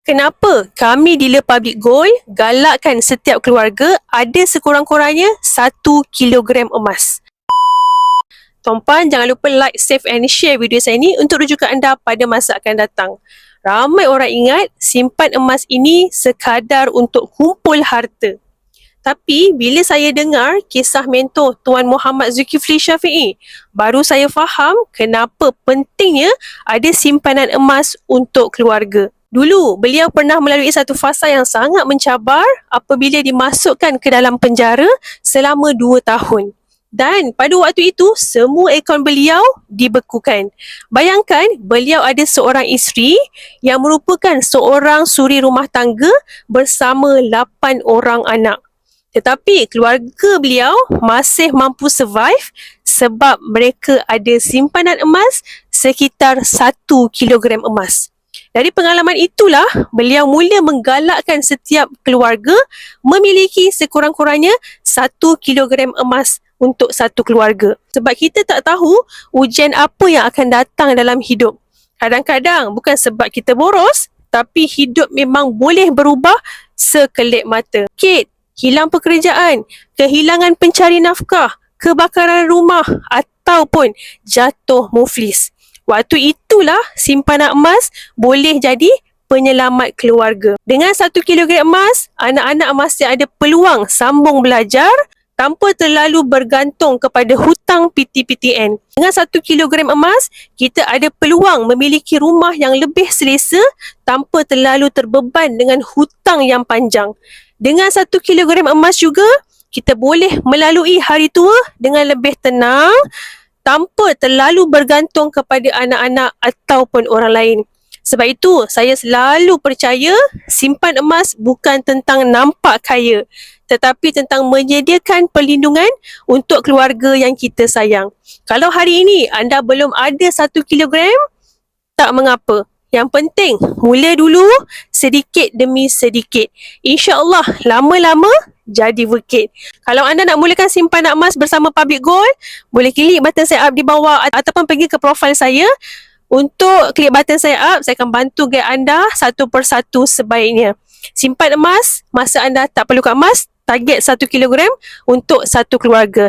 Kenapa kami Dealer Public Gold galakkan setiap keluarga ada sekurang-kurangnya 1 kilogram emas? Tuan-puan, jangan lupa like, save and share video saya ini untuk rujukan anda pada masa akan datang. Ramai orang ingat simpan emas ini sekadar untuk kumpul harta. Tapi bila saya dengar kisah mentor Tuan Muhammad Zulkifli Syafi'i, baru saya faham kenapa pentingnya ada simpanan emas untuk keluarga. Dulu, beliau pernah melalui satu fasa yang sangat mencabar apabila dimasukkan ke dalam penjara selama 2 tahun. Dan pada waktu itu, semua akaun beliau dibekukan. Bayangkan, beliau ada seorang isteri yang merupakan seorang suri rumah tangga bersama 8 orang anak. Tetapi keluarga beliau masih mampu survive sebab mereka ada simpanan emas sekitar 1 kilogram emas. Dari pengalaman itulah, beliau mula menggalakkan setiap keluarga memiliki sekurang-kurangnya 1 kilogram emas untuk satu keluarga. Sebab kita tak tahu ujian apa yang akan datang dalam hidup. Kadang-kadang bukan sebab kita boros, tapi hidup memang boleh berubah sekelip mata. Hilang pekerjaan, kehilangan pencari nafkah, kebakaran rumah ataupun jatuh muflis. Waktu itulah simpanan emas boleh jadi penyelamat keluarga. Dengan 1 kilogram emas, anak-anak masih ada peluang sambung belajar tanpa terlalu bergantung kepada hutang PTPTN. Dengan 1 kilogram emas, kita ada peluang memiliki rumah yang lebih selesa tanpa terlalu terbeban dengan hutang yang panjang. Dengan 1 kilogram emas juga, kita boleh melalui hari tua dengan lebih tenang tanpa terlalu bergantung kepada anak-anak ataupun orang lain. Sebab itu, saya selalu percaya simpan emas bukan tentang nampak kaya, tetapi tentang menyediakan perlindungan untuk keluarga yang kita sayang. Kalau hari ini anda belum ada 1 kilogram, tak mengapa. Yang penting, mula dulu sedikit demi sedikit. InsyaAllah, lama-lama jadi bukit. Kalau anda nak mulakan simpanan emas bersama Public Gold, boleh klik button sign up di bawah ataupun pergi ke profil saya. Untuk klik button sign up, saya akan bantu guide anda satu persatu sebaiknya. Simpan emas masa anda tak perlukan emas, target 1 kilogram untuk satu keluarga.